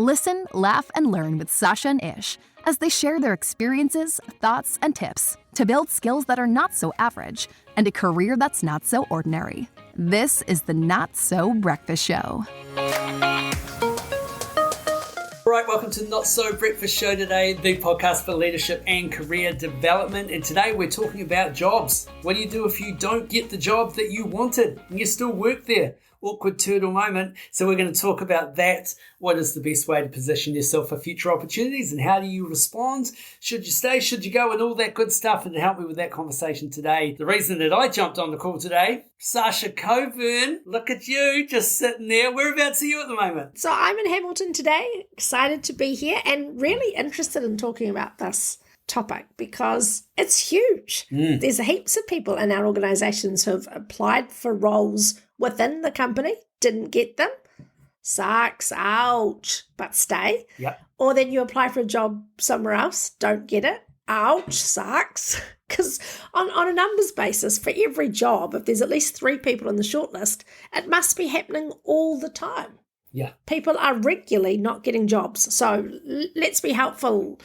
Listen, laugh, and learn with Sacha and Ish as they share their experiences, thoughts, and tips to build skills that are not so average and a career that's not so ordinary. This is the Not So Breakfast Show. Right, welcome to Not So Breakfast Show today, the podcast for leadership and career development. And today we're talking about jobs. What do you do if you don't get the job that you wanted and you still work there? Awkward turtle moment. So we're going to talk about that. What is the best way to position yourself for future opportunities and how do you respond? Should you stay? Should you go? And all that good stuff. And to help me with that conversation today, the reason that I jumped on the call today, Sacha Coburn, look at you just sitting there. Whereabouts are you at the moment? So I'm in Hamilton today, excited to be here and really interested in talking about this topic because it's huge. There's heaps of people in our organisations who have applied for roles within the company, didn't get them, sucks, ouch, but stay. Yep. Or then you apply for a job somewhere else, don't get it, ouch, sucks. Because on a numbers basis, for every job, if there's at least 3 people in the shortlist, it must be happening all the time. Yeah. People are regularly not getting jobs. So let's be helpful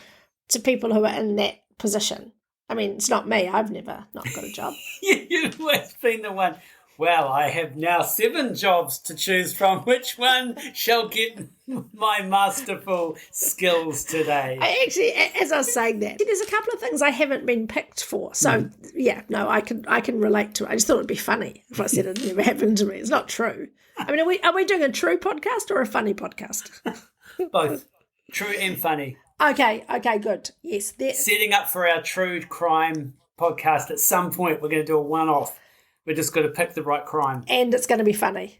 to people who are in that position. I mean, it's not me. I've never not got a job. You've always been the one. Well, I have now 7 jobs to choose from. Which one shall get my masterful skills today? I actually, as I was saying that, there's a couple of things I haven't been picked for. So, I can relate to it. I just thought it'd be funny if I said it never happened to me. It's not true. I mean, are we doing a true podcast or a funny podcast? Both. True and funny. Okay, good. Yes. Setting up for our true crime podcast. At some point, we're going to do a one-off. We're just got to pick the right crime. And it's going to be funny.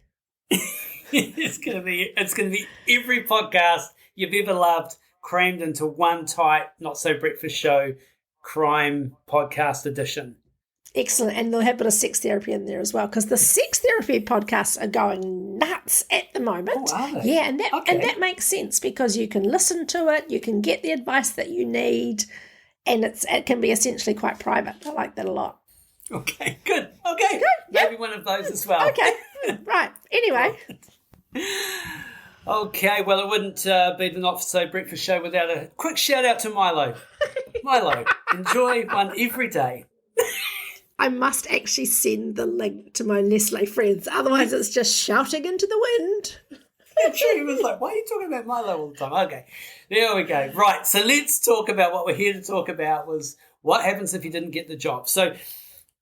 It's going to be every podcast you've ever loved crammed into one tight, Not So Breakfast Show crime podcast edition. Excellent. And they'll have a bit of sex therapy in there as well, because the sex therapy podcasts are going nuts at the moment. Oh, are they? Yeah, and that makes sense because you can listen to it, you can get the advice that you need, and it can be essentially quite private. I like that a lot. Okay, good. Okay, good. Yep. Maybe one of those as well. Okay, right. Anyway. Okay, well, it wouldn't be the Not So Breakfast Show without a quick shout out to Milo. Milo, enjoy one every day. I must actually send the link to my Nestle friends, otherwise it's just shouting into the wind. She was like, why are you talking about Milo all the time? Okay, there we go. Right, so let's talk about what we're here to talk about was what happens if you didn't get the job. So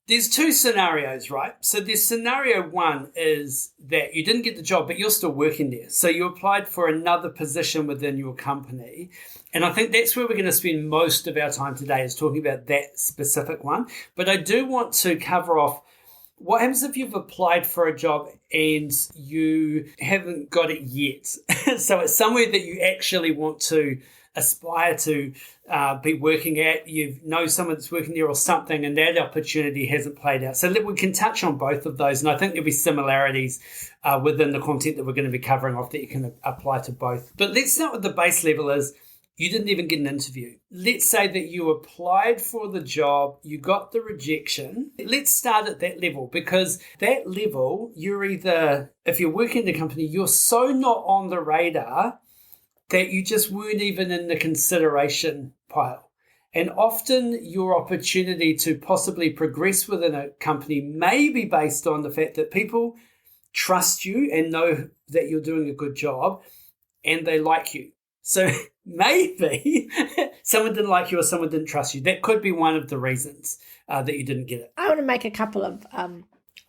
there's 2 scenarios, right? So there's scenario 1 is that you didn't get the job, but you're still working there. So you applied for another position within your company. And I think that's where we're going to spend most of our time today is talking about that specific one. But I do want to cover off what happens if you've applied for a job and you haven't got it yet. So it's somewhere that you actually want to aspire to be working at, you know someone that's working there or something, and that opportunity hasn't played out. So we can touch on both of those, and I think there'll be similarities within the content that we're going to be covering off that you can apply to both. But let's start with the base level is you didn't even get an interview. Let's say that you applied for the job, you got the rejection. Let's start at that level because that level, you're either, if you're working in the company, you're so not on the radar that you just weren't even in the consideration pile. And often your opportunity to possibly progress within a company may be based on the fact that people trust you and know that you're doing a good job and they like you. So maybe someone didn't like you or someone didn't trust you. That could be one of the reasons that you didn't get it. I want to make a couple of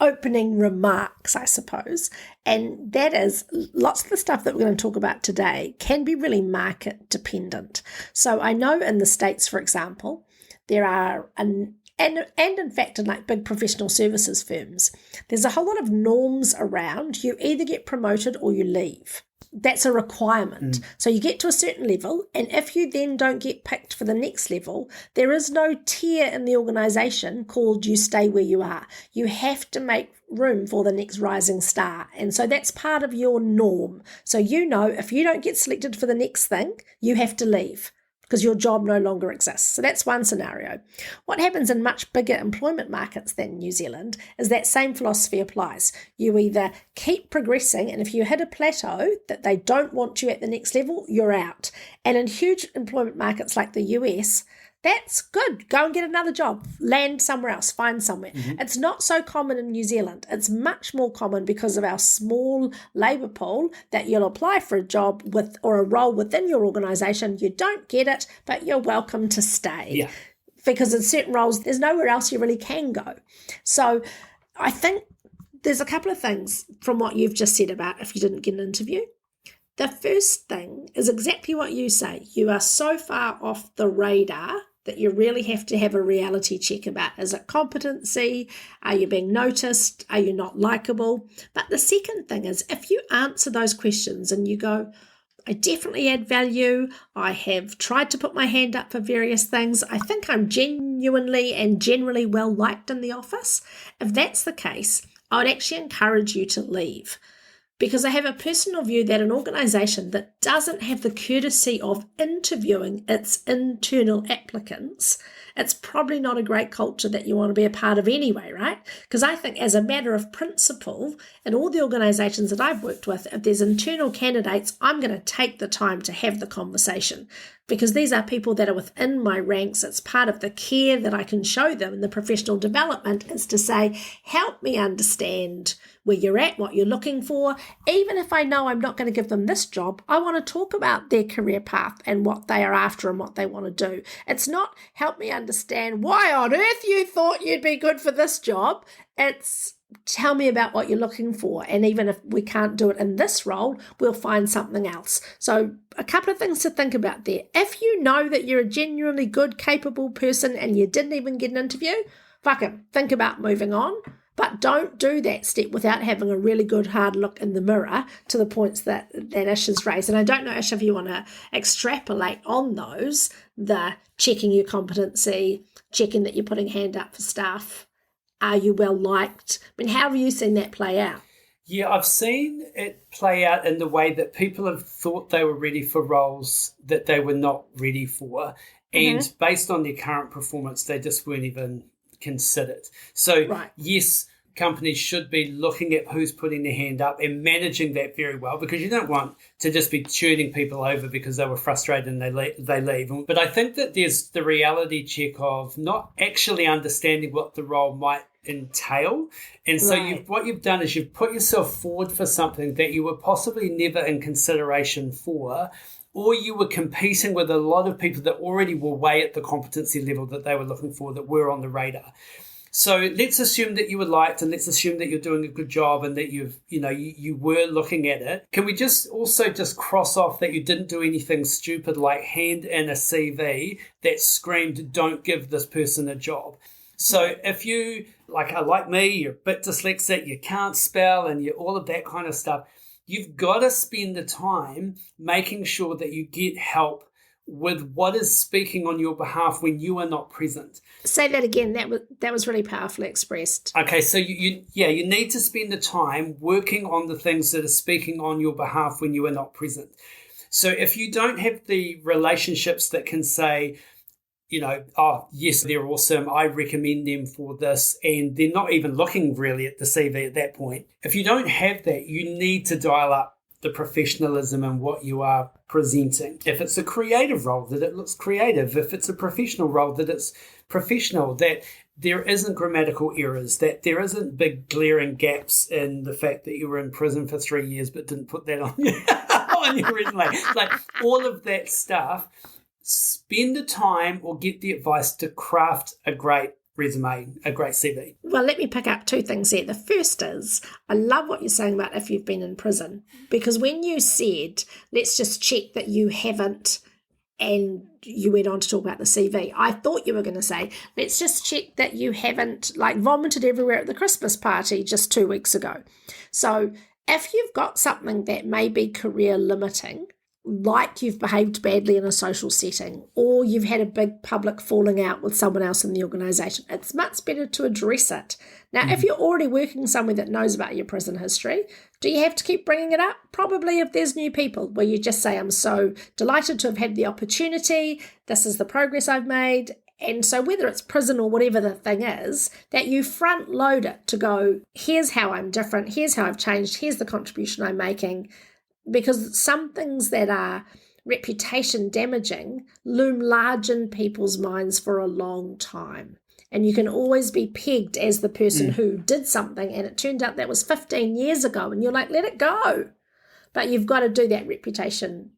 opening remarks, I suppose, and that is lots of the stuff that we're going to talk about today can be really market dependent. So I know in the States, for example, there are, and in fact in like big professional services firms, there's a whole lot of norms around you either get promoted or you leave. That's a requirement. So you get to a certain level, and if you then don't get picked for the next level, there is no tier in the organisation called you stay where you are. You have to make room for the next rising star. And so that's part of your norm. So you know if you don't get selected for the next thing, you have to leave. because your job no longer exists. So that's one scenario. What happens in much bigger employment markets than New Zealand is that same philosophy applies. You either keep progressing, and if you hit a plateau that they don't want you at the next level, you're out. And in huge employment markets like the US, that's good. Go and get another job. Land somewhere else. Find somewhere. It's not so common in New Zealand. It's much more common because of our small labour pool that you'll apply for a job with or a role within your organisation. You don't get it, but you're welcome to stay. Yeah. Because in certain roles, there's nowhere else you really can go. So I think there's a couple of things from what you've just said about if you didn't get an interview. The first thing is exactly what you say. You are so far off the radar that you really have to have a reality check about, is it competency? Are you being noticed? Are you not likable? But the second thing is, if you answer those questions and you go, I definitely add value, I have tried to put my hand up for various things, I think I'm genuinely and generally well liked in the office. If that's the case, I would actually encourage you to leave. Because I have a personal view that an organisation that doesn't have the courtesy of interviewing its internal applicants, it's probably not a great culture that you want to be a part of anyway, right? Because I think as a matter of principle, in all the organisations that I've worked with, if there's internal candidates, I'm going to take the time to have the conversation. Because these are people that are within my ranks. It's part of the care that I can show them in the professional development is to say, help me understand where you're at, what you're looking for. Even if I know I'm not going to give them this job, I want to talk about their career path and what they are after and what they want to do. It's not help me understand why on earth you thought you'd be good for this job. It's tell me about what you're looking for. And even if we can't do it in this role, we'll find something else. So a couple of things to think about there. If you know that you're a genuinely good, capable person and you didn't even get an interview, fucking think about moving on. But don't do that step without having a really good hard look in the mirror to the points that Ish has raised. And I don't know, Ish, if you want to extrapolate on those, the checking your competency, checking that you're putting hand up for stuff, are you well liked? I mean, how have you seen that play out? Yeah, I've seen it play out in the way that people have thought they were ready for roles that they were not ready for. And based on their current performance, they just weren't even considered. So yes, companies should be looking at who's putting their hand up and managing that very well, because you don't want to just be churning people over because they were frustrated and they leave. But I think that there's the reality check of not actually understanding what the role might entail. And so what you've done is you've put yourself forward for something that you were possibly never in consideration for, or you were competing with a lot of people that already were way at the competency level that they were looking for, that were on the radar. So let's assume that you were liked, and let's assume that you're doing a good job and that you were looking at it. Can we just cross off that you didn't do anything stupid like hand in a CV that screamed, don't give this person a job? So if you, like me, you're a bit dyslexic, you can't spell, and you all of that kind of stuff, you've got to spend the time making sure that you get help with what is speaking on your behalf when you are not present. Say that again. That was really powerfully expressed. Okay, so you need to spend the time working on the things that are speaking on your behalf when you are not present. So if you don't have the relationships that can say, oh, yes, they're awesome, I recommend them for this, and they're not even looking really at the CV at that point. If you don't have that, you need to dial up the professionalism in what you are presenting. If it's a creative role, that it looks creative. If it's a professional role, that it's professional, that there isn't grammatical errors, that there isn't big glaring gaps in the fact that you were in prison for 3 years but didn't put that on your resume. Like all of that stuff. Spend the time or get the advice to craft a great resume, a great CV. Well, let me pick up two things there. The first is, I love what you're saying about if you've been in prison, because when you said, let's just check that you haven't, and you went on to talk about the CV, I thought you were going to say, let's just check that you haven't vomited everywhere at the Christmas party just 2 weeks ago. So if you've got something that may be career limiting, like you've behaved badly in a social setting, or you've had a big public falling out with someone else in the organisation, it's much better to address it. Now, if you're already working somewhere that knows about your prison history, do you have to keep bringing it up? Probably, if there's new people, where you just say, I'm so delighted to have had the opportunity, this is the progress I've made. And so whether it's prison or whatever the thing is, that you front load it to go, here's how I'm different, here's how I've changed, here's the contribution I'm making. Because some things that are reputation damaging loom large in people's minds for a long time. And you can always be pegged as the person who did something, and it turned out that was 15 years ago, and you're like, let it go. But you've got to do that reputation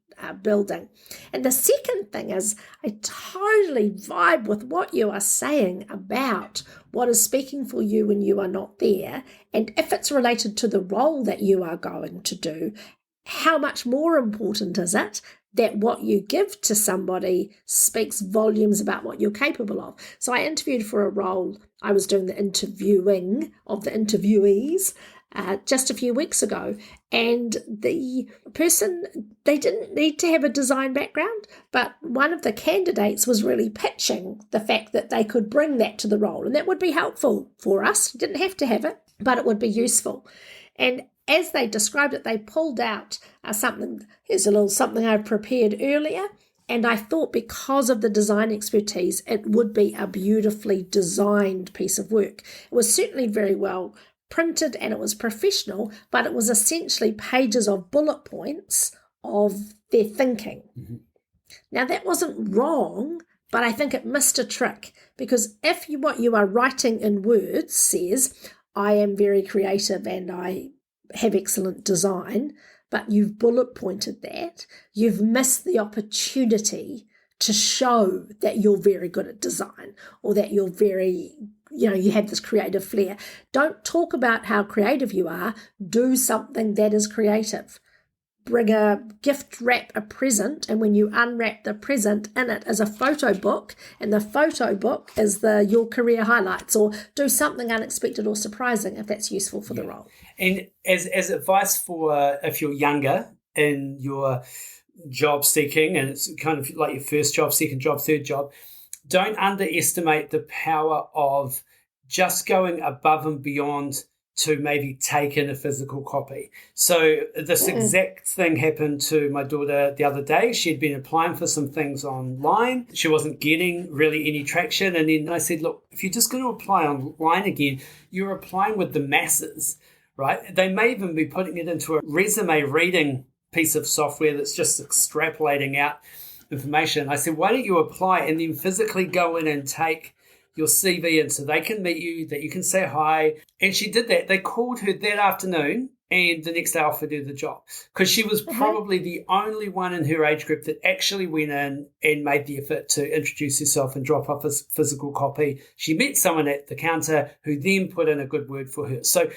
building. And the second thing is, I totally vibe with what you are saying about what is speaking for you when you are not there. And if it's related to the role that you are going to do, how much more important is it that what you give to somebody speaks volumes about what you're capable of? So I interviewed for a role. I was doing the interviewing of the interviewees just a few weeks ago, and the person, they didn't need to have a design background, but one of the candidates was really pitching the fact that they could bring that to the role, and that would be helpful for us. You didn't have to have it, but it would be useful. And as they described it, they pulled out here's a little something I prepared earlier, and I thought because of the design expertise, it would be a beautifully designed piece of work. It was certainly very well printed and it was professional, but it was essentially pages of bullet points of their thinking. Now, that wasn't wrong, but I think it missed a trick, because if what you are writing in words says, I am very creative and I have excellent design, but you've bullet pointed that, you've missed the opportunity to show that you're very good at design, or that you're very, you have this creative flair. Don't talk about how creative you are. Do something that is creative. Bring a gift wrap a present, and when you unwrap the present, in it is a photo book, and the photo book is your career highlights, or do something unexpected or surprising if that's useful for the role. And as advice for if you're younger in your job seeking, and it's kind of like your first job, second job, third job, don't underestimate the power of just going above and beyond to maybe take in a physical copy. So this exact thing happened to my daughter the other day. She'd been applying for some things online. She wasn't getting really any traction. And then I said, look, if you're just going to apply online again, you're applying with the masses, right? They may even be putting it into a resume reading piece of software that's just extrapolating out information. I said, why don't you apply and then physically go in and take your CV in so they can meet you, that you can say hi. And she did that. They called her that afternoon and the next day offered her the job, because she was probably the only one in her age group that actually went in and made the effort to introduce herself and drop off a physical copy. She met someone at the counter who then put in a good word for her. So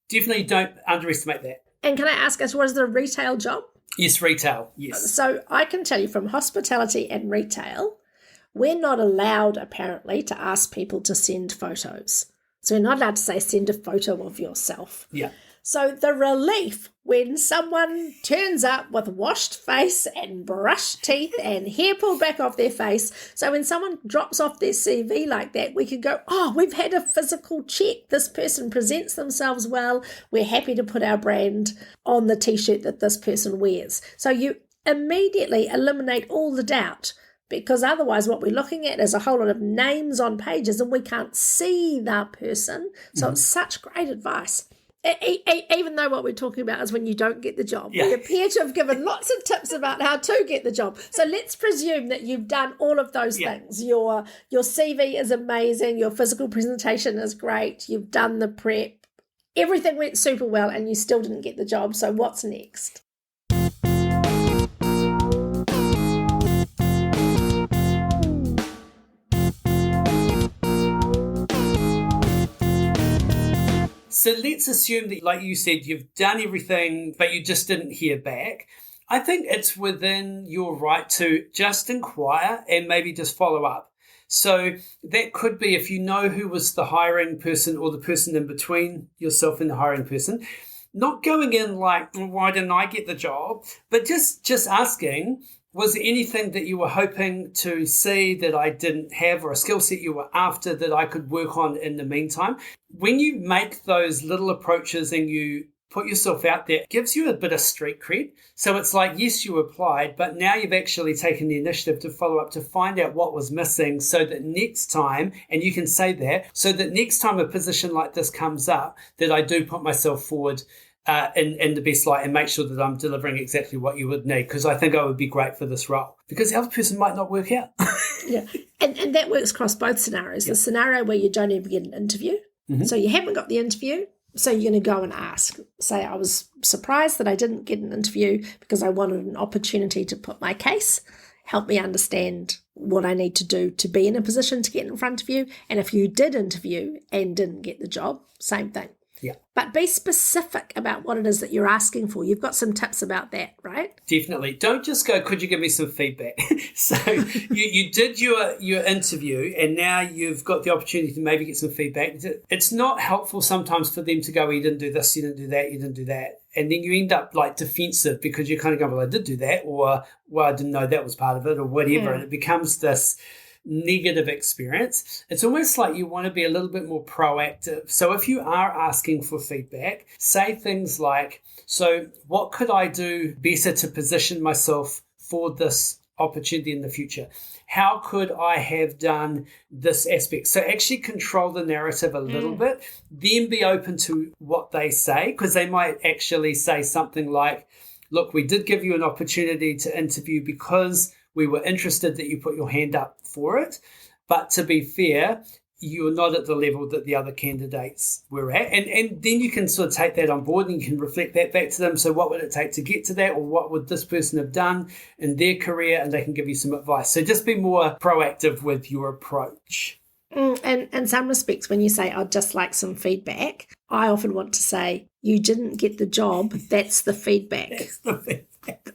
definitely don't underestimate that. And can I ask us, what is the retail job? Yes, retail, yes. So I can tell you from hospitality and retail, we're not allowed, apparently, to ask people to send photos. So we're not allowed to say, send a photo of yourself. Yeah. So the relief when someone turns up with washed face and brushed teeth and hair pulled back off their face. So when someone drops off their CV like that, we could go, oh, we've had a physical check. This person presents themselves well. We're happy to put our brand on the T-shirt that this person wears. So you immediately eliminate all the doubt, because otherwise what we're looking at is a whole lot of names on pages and we can't see that person. So it's such great advice. Even though what we're talking about is when you don't get the job. Yeah. We appear to have given lots of tips about how to get the job. So let's presume that you've done all of those things. Your CV is amazing. Your physical presentation is great. You've done the prep. Everything went super well and you still didn't get the job. So what's next? So let's assume that, like you said, you've done everything, but you just didn't hear back. I think it's within your right to just inquire and maybe just follow up. So that could be if you know who was the hiring person or the person in between yourself and the hiring person. not going in like, why didn't I get the job? But just asking, was there anything that you were hoping to see that I didn't have, or a skill set you were after that I could work on in the meantime? When you make those little approaches and you put yourself out there, it gives you a bit of street cred. So it's like, yes, you applied, but now you've actually taken the initiative to follow up to find out what was missing so that next time, and you can say that, so that next time a position like this comes up, that I do put myself forward in the best light and make sure that I'm delivering exactly what you would need, because I think I would be great for this role, because the other person might not work out. Yeah, and that works across both scenarios. The scenario where you don't even get an interview, so you haven't got the interview, so you're going to go and ask. Say, I was surprised that I didn't get an interview because I wanted an opportunity to put my case, help me understand what I need to do to be in a position to get in front of you. And if you did interview and didn't get the job, same thing. Yeah. But be specific about what it is that you're asking for. You've got some tips about that, right? Definitely. Don't just go, could you give me some feedback? So you did your interview and now you've got the opportunity to maybe get some feedback. It's not helpful sometimes for them to go, you didn't do this, you didn't do that, you didn't do that. And then you end up like defensive because you're kind of going, well, I did do that, or, well, I didn't know that was part of it, or whatever. Yeah. And it becomes this negative experience. It's almost like you want to be a little bit more proactive. So if you are asking for feedback, say things like, so what could I do better to position myself for this opportunity in the future? How could I have done this aspect? So actually control the narrative a little bit, then be open to what they say, because they might actually say something like, look, we did give you an opportunity to interview because we were interested that you put your hand up for it. But to be fair, you're not at the level that the other candidates were at. And then you can sort of take that on board and you can reflect that back to them. So what would it take to get to that? Or what would this person have done in their career? And they can give you some advice. So just be more proactive with your approach. And in some respects, when you say, I'd just like some feedback, I often want to say, you didn't get the job. That's the feedback. That's the feedback.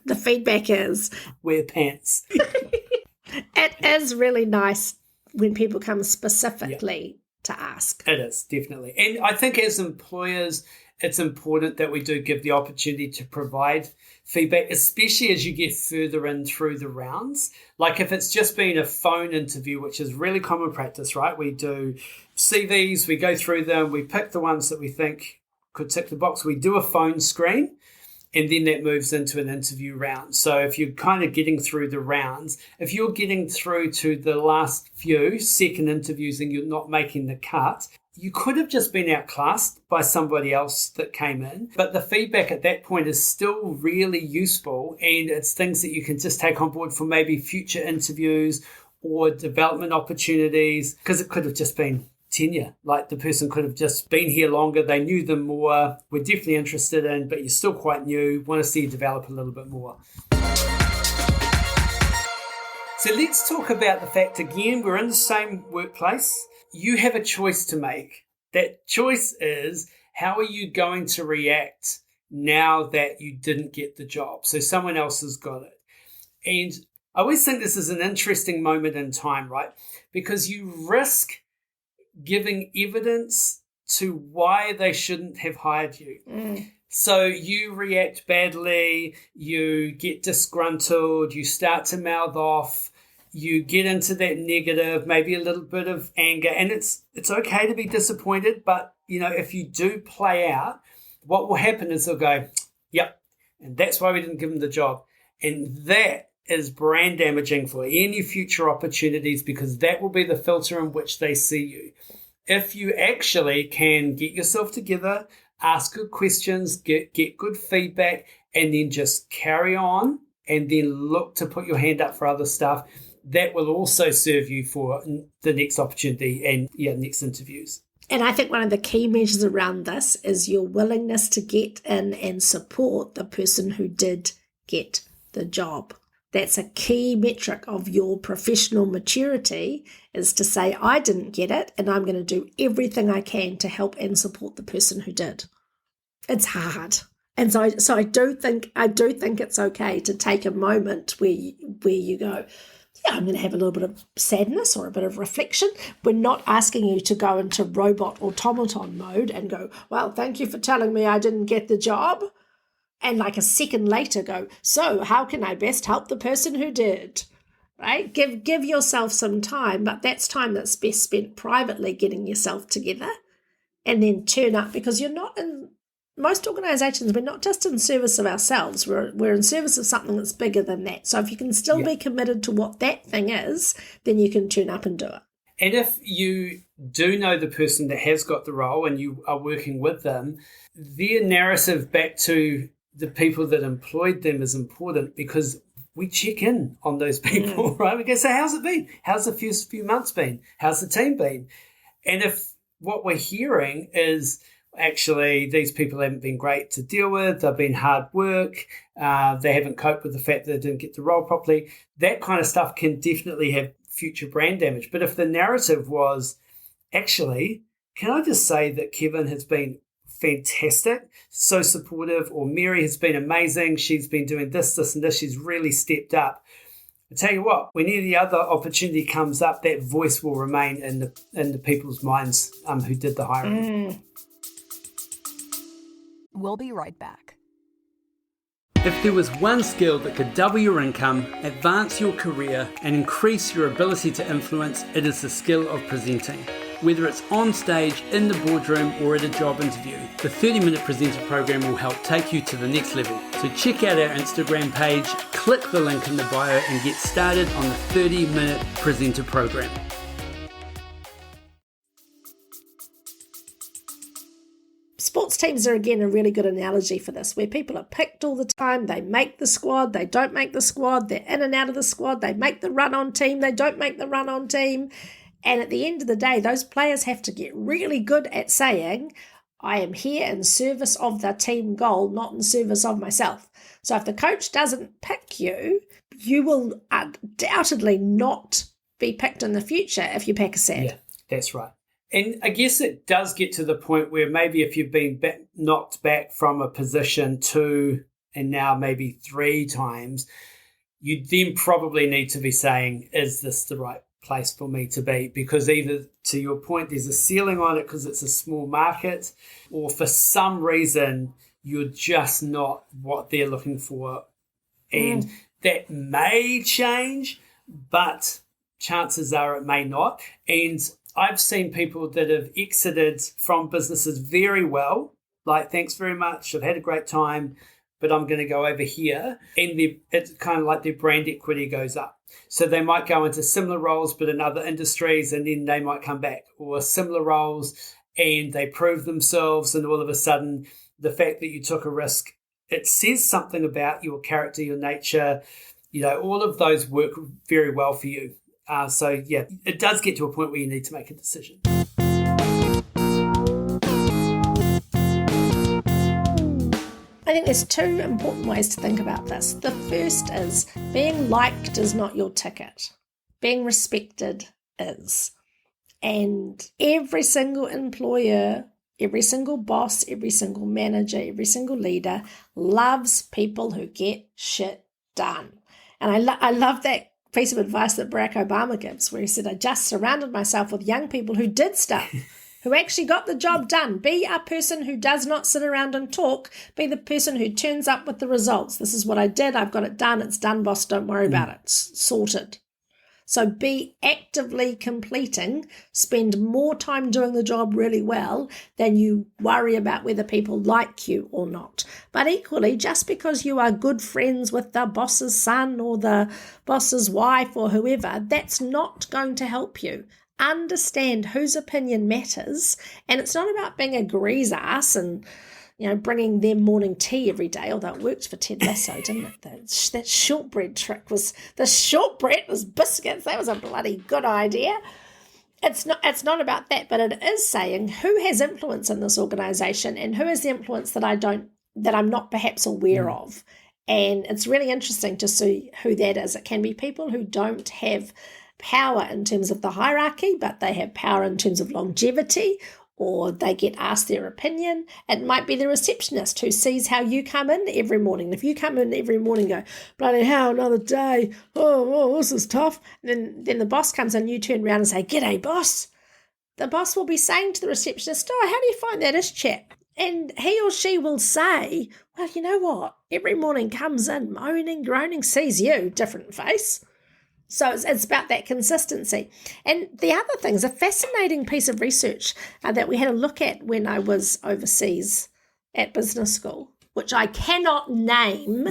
The feedback is, wear pants. it is really nice when people come specifically to ask. It is, definitely. And I think as employers, it's important that we do give the opportunity to provide feedback, especially as you get further in through the rounds. Like if it's just been a phone interview, which is really common practice, right? We do CVs, we go through them, we pick the ones that we think could tick the box. We do a phone screen, and then that moves into an interview round. So if you're kind of getting through the rounds, if you're getting through to the last few second interviews and you're not making the cut, you could have just been outclassed by somebody else that came in. But the feedback at that point is still really useful, and it's things that you can just take on board for maybe future interviews or development opportunities, because it could have just been tenure. Like the person could have just been here longer, they knew them more, we're definitely interested in, but you're still quite new, want to see you develop a little bit more. So let's talk about the fact, again, we're in the same workplace. You have a choice to make. That choice is, how are you going to react now that you didn't get the job? So someone else has got it. And I always think this is an interesting moment in time, right? Because you risk giving evidence to why they shouldn't have hired you. So you react badly, you get disgruntled, you start to mouth off, you get into that negative, maybe a little bit of anger, and it's okay to be disappointed, but you know, if you do play out, what will happen is they'll go, yep, and that's why we didn't give them the job. And that is brand damaging for any future opportunities, because that will be the filter in which they see you. If you actually can get yourself together, ask good questions, get good feedback, and then just carry on and then look to put your hand up for other stuff, that will also serve you for the next opportunity and next interviews. And I think one of the key measures around this is your willingness to get in and support the person who did get the job. That's a key metric of your professional maturity, is to say, I didn't get it and I'm going to do everything I can to help and support the person who did. It's hard. And so I do think it's okay to take a moment where you go, yeah, I'm going to have a little bit of sadness or a bit of reflection. We're not asking you to go into robot automaton mode and go, well, thank you for telling me I didn't get the job. And like a second later go, so how can I best help the person who did? Right? Give yourself some time, but that's time that's best spent privately getting yourself together and then turn up, because you're not in most organisations, we're not just in service of ourselves, we're in service of something that's bigger than that. So if you can still be committed to what that thing is, then you can turn up and do it. And if you do know the person that has got the role and you are working with them, their narrative back to the people that employed them is important, because we check in on those people, right? We go, so how's it been? How's the first few months been? How's the team been? And if what we're hearing is actually these people haven't been great to deal with, they've been hard work, they haven't coped with the fact that they didn't get the role properly, that kind of stuff can definitely have future brand damage. But if the narrative was, actually, can I just say that Kevin has been fantastic, so supportive, or Mary has been amazing, she's been doing this, this, and this, she's really stepped up. I tell you what, when any other opportunity comes up, that voice will remain in the people's minds who did the hiring. We'll be right back. If there was one skill that could double your income, advance your career, and increase your ability to influence, it is the skill of presenting. Whether it's on stage, in the boardroom, or at a job interview, the 30-minute presenter program will help take you to the next level. So check out our Instagram page, click the link in the bio, and get started on the 30-minute presenter program. Sports teams are, again, a really good analogy for this, where people are picked all the time. They make the squad, they don't make the squad, they're in and out of the squad, they make the run-on team, they don't make the run-on team. And at the end of the day, those players have to get really good at saying, I am here in service of the team goal, not in service of myself. So if the coach doesn't pick you, you will undoubtedly not be picked in the future if you pack a sad. Yeah, that's right. And I guess it does get to the point where maybe if you've been knocked back from a position 2 and now maybe 3 times, you then probably need to be saying, is this the right place for me to be? Because either, to your point, there's a ceiling on it because it's a small market, or for some reason you're just not what they're looking for. And that may change, but chances are it may not. And I've seen people that have exited from businesses very well, like, thanks very much, I've had a great time, but I'm going to go over here. And it's kind of like their brand equity goes up. So they might go into similar roles, but in other industries, and then they might come back, or similar roles, and they prove themselves, and all of a sudden, the fact that you took a risk, it says something about your character, your nature, all of those work very well for you. So yeah, it does get to a point where you need to make a decision. I think there's 2 important ways to think about this. The first is being liked is not your ticket. Being respected is. And every single employer, every single boss, every single manager, every single leader loves people who get shit done. And I love that piece of advice that Barack Obama gives, where he said, I just surrounded myself with young people who did stuff, who actually got the job done. Be a person who does not sit around and talk. Be the person who turns up with the results. This is what I did. I've got it done. It's done, boss. Don't worry about it. It's sorted. So be actively completing. Spend more time doing the job really well than you worry about whether people like you or not. But equally, just because you are good friends with the boss's son or the boss's wife or whoever, that's not going to help you. Understand whose opinion matters, and it's not about being a grease ass and bringing them morning tea every day, although it worked for Ted Lasso, didn't it? That shortbread trick was, the shortbread was biscuits. That was a bloody good idea. It's not about that, but it is saying who has influence in this organisation and who has the influence that I'm not perhaps aware of. And it's really interesting to see who that is. It can be people who don't have power in terms of the hierarchy, but they have power in terms of longevity, or they get asked their opinion. It might be the receptionist who sees how you come in every morning. If you come in every morning and go, bloody hell, another day, oh, this is tough. And then the boss comes in, you turn around and say, g'day, boss. The boss will be saying to the receptionist, oh, how do you find that Ish chap? And he or she will say, well, you know what? Every morning comes in, moaning, groaning, sees you, different face. So it's about that consistency. And the other thing is a fascinating piece of research that we had a look at when I was overseas at business school, which I cannot name.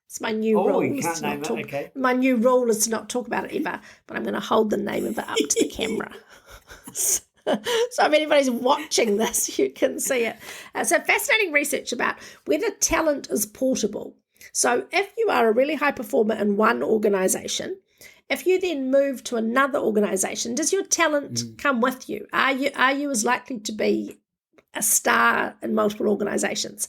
It's my new rule. You can't name it, okay. My new rule is to not talk about it ever, but I'm going to hold the name of it up to the camera. So if anybody's watching this, you can see it. So fascinating research about whether talent is portable. So if you are a really high performer in one organisation, if you then move to another organisation, does your talent come with you? Are you as likely to be a star in multiple organisations?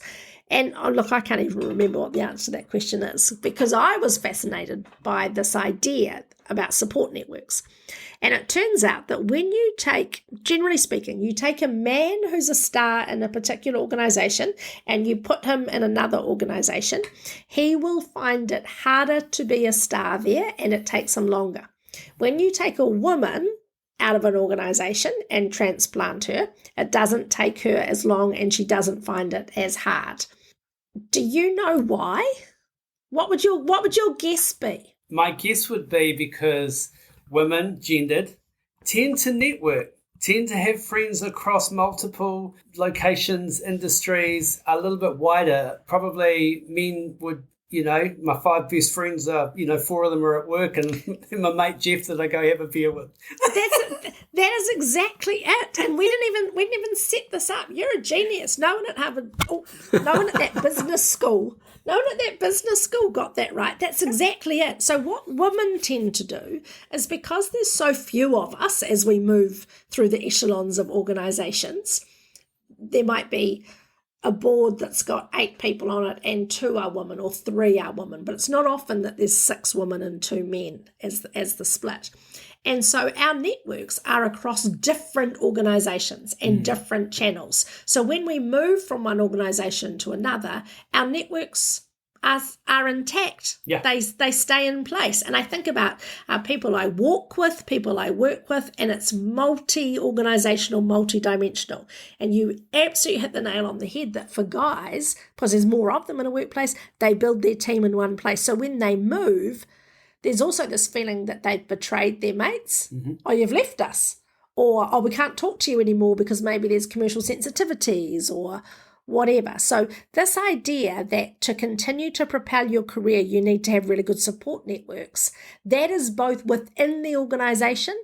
And look, I can't even remember what the answer to that question is, because I was fascinated by this idea about support networks. And it turns out that when you take, generally speaking, you take a man who's a star in a particular organisation and you put him in another organisation, he will find it harder to be a star there and it takes him longer. When you take a woman out of an organisation and transplant her, it doesn't take her as long and she doesn't find it as hard. Do you know why? What would your guess be? My guess would be because women, gendered, tend to network, tend to have friends across multiple locations, industries, a little bit wider. Probably men would, my 5 best friends are, 4 of them are at work and my mate Jeff that I go have a beer with. That is exactly it. And we didn't even set this up. You're a genius. No one at Harvard, no one at that business school got that right. That's exactly it. So what women tend to do is, because there's so few of us as we move through the echelons of organisations, there might be a board that's got 8 people on it and 2 are women or 3 are women, but it's not often that there's 6 women and 2 men as the split. And so our networks are across different organisations and different channels. So when we move from one organisation to another, our networks are intact. Yeah. They stay in place. And I think about people I walk with, people I work with, and it's multi-organisational, multi-dimensional. And you absolutely hit the nail on the head that for guys, because there's more of them in a workplace, they build their team in one place. So when they move, there's also this feeling that they've betrayed their mates. Mm-hmm. Oh, you've left us. Or, oh, we can't talk to you anymore because maybe there's commercial sensitivities or whatever. So this idea that to continue to propel your career, you need to have really good support networks. That is both within the organisation,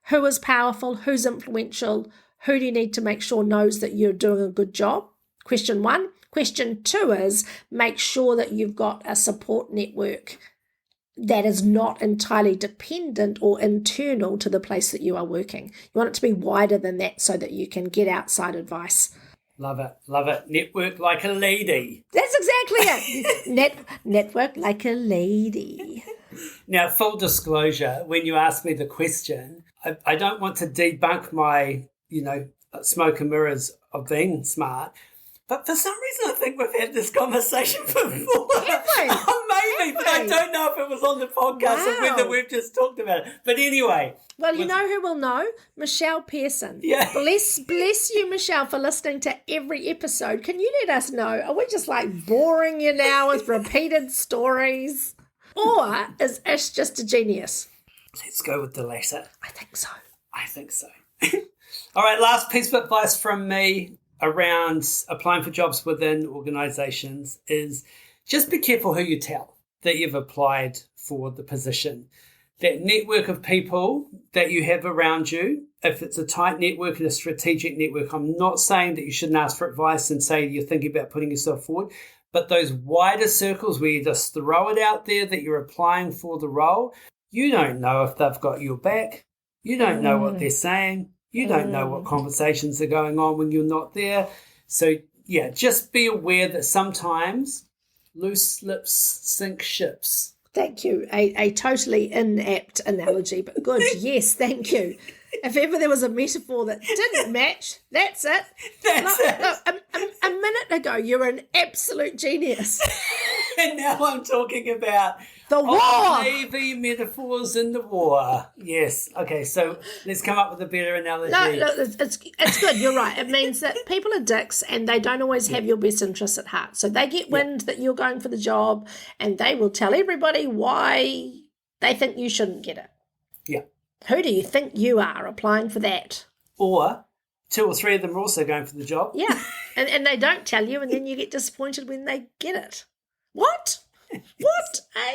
who is powerful, who's influential, who do you need to make sure knows that you're doing a good job? Question 1. Question 2 is make sure that you've got a support network that is not entirely dependent or internal to the place that you are working. You want it to be wider than that so that you can get outside advice. Love it, love it. Network like a lady. That's exactly it. Network like a lady. Now, full disclosure, when you ask me the question, I don't want to debunk my, smoke and mirrors of being smart. But for some reason, I think we've had this conversation before. Maybe, but I don't know if it was on the podcast or whether we've just talked about it. But anyway. Well, you know who will know? Michelle Pearson. Yeah. Bless you, Michelle, for listening to every episode. Can you let us know? Are we just boring you now with repeated stories? Or is Ish just a genius? Let's go with the latter. I think so. All right, last piece of advice from me around applying for jobs within organisations is just be careful who you tell that you've applied for the position. That network of people that you have around you, if it's a tight network and a strategic network, I'm not saying that you shouldn't ask for advice and say you're thinking about putting yourself forward, but those wider circles where you just throw it out there that you're applying for the role, you don't know if they've got your back. You don't know what they're saying. You don't know what conversations are going on when you're not there. So, yeah, just be aware that sometimes loose lips sink ships. Thank you. A totally inapt analogy, but good. Yes, thank you. If ever there was a metaphor that didn't match, that's it. That's it. Look, a minute ago, you were an absolute genius. And now I'm talking about The war. Navy metaphors in the war. Yes. Okay, so let's come up with a better analogy. No, it's good. You're right. It means that people are dicks and they don't always have your best interests at heart. So they get wind that you're going for the job and they will tell everybody why they think you shouldn't get it. Yeah. Who do you think you are applying for that? Or 2 or 3 of them are also going for the job. Yeah. And they don't tell you and then you get disappointed when they get it. What? What? Eh?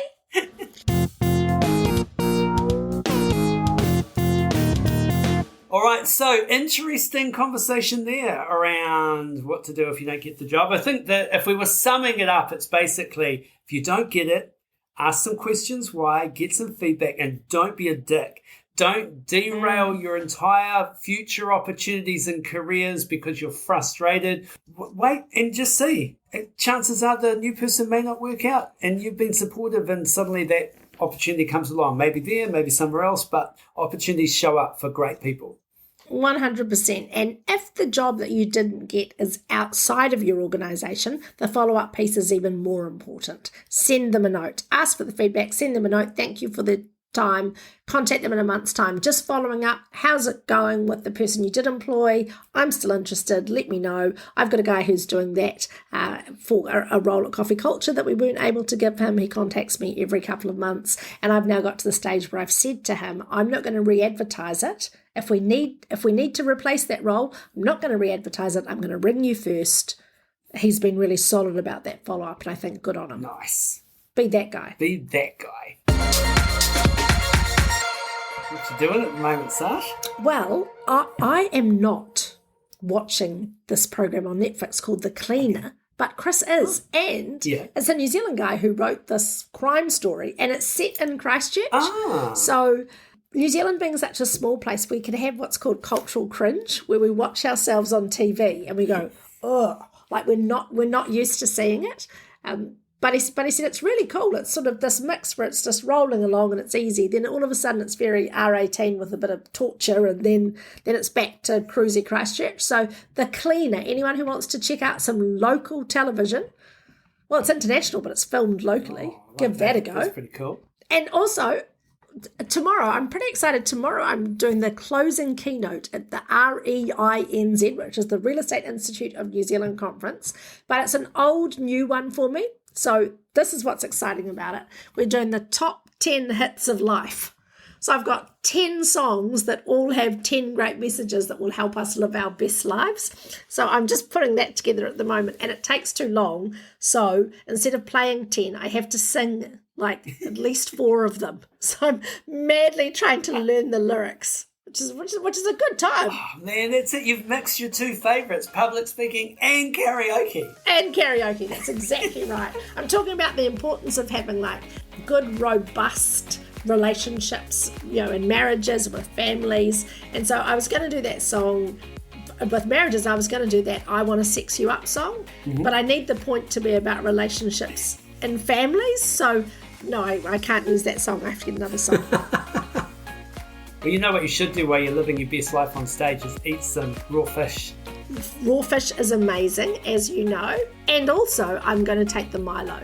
All right, so interesting conversation there around what to do if you don't get the job. I think that if we were summing it up, it's basically if you don't get it, ask some questions why, get some feedback, and don't be a dick. Don't derail your entire future opportunities and careers because you're frustrated. Wait and just see. Chances are the new person may not work out and you've been supportive and suddenly that opportunity comes along. Maybe there, maybe somewhere else, but opportunities show up for great people. 100%. And if the job that you didn't get is outside of your organisation, the follow-up piece is even more important. Send them a note. Ask for the feedback. Send them a note. Thank you for the time. Contact them in a month's time. Just following up. How's it going with the person you did employ? I'm still interested. Let me know. I've got a guy who's doing that for a role at Coffee Culture that we weren't able to give him. He contacts me every couple of months. And I've now got to the stage where I've said to him, I'm not going to re-advertise it. If we need to replace that role, I'm not going to re-advertise it. I'm going to ring you first. He's been really solid about that follow-up, and I think good on him. Nice. Be that guy. Be that guy. What you doing at the moment, Sash? Well, I am not watching this program on Netflix called The Cleaner, but Chris is. And it's a New Zealand guy who wrote this crime story, and it's set in Christchurch. So New Zealand being such a small place, we can have what's called cultural cringe, where we watch ourselves on TV and we go, oh, like we're not used to seeing it. But he said it's really cool. It's sort of this mix where it's just rolling along and it's easy. Then all of a sudden it's very R18 with a bit of torture, and then it's back to cruisy Christchurch. So The Cleaner, anyone who wants to check out some local television, well, it's international, but it's filmed locally. Give that a go. That's pretty cool. And also, tomorrow, I'm pretty excited. Tomorrow I'm doing the closing keynote at the REINZ, which is the Real Estate Institute of New Zealand conference. But it's an old new one for me. So this is what's exciting about it. We're doing the top 10 hits of life. So I've got 10 songs that all have 10 great messages that will help us live our best lives. So I'm just putting that together at the moment, and it takes too long. So instead of playing 10, I have to sing like at least 4 of them. So I'm madly trying to learn the lyrics, which is a good time. Oh, man, that's it. You've mixed your 2 favourites, public speaking and karaoke. And karaoke, that's exactly right. I'm talking about the importance of having like good, robust relationships, in marriages, with families. And so I was going to do that song with marriages. I was going to do that I Want to Sex You Up song, but I need the point to be about relationships and families. So no, I can't use that song. I have to get another song. Well, you know what you should do while you're living your best life on stage is eat some raw fish. Raw fish is amazing, as you know. And also, I'm going to take the Milo.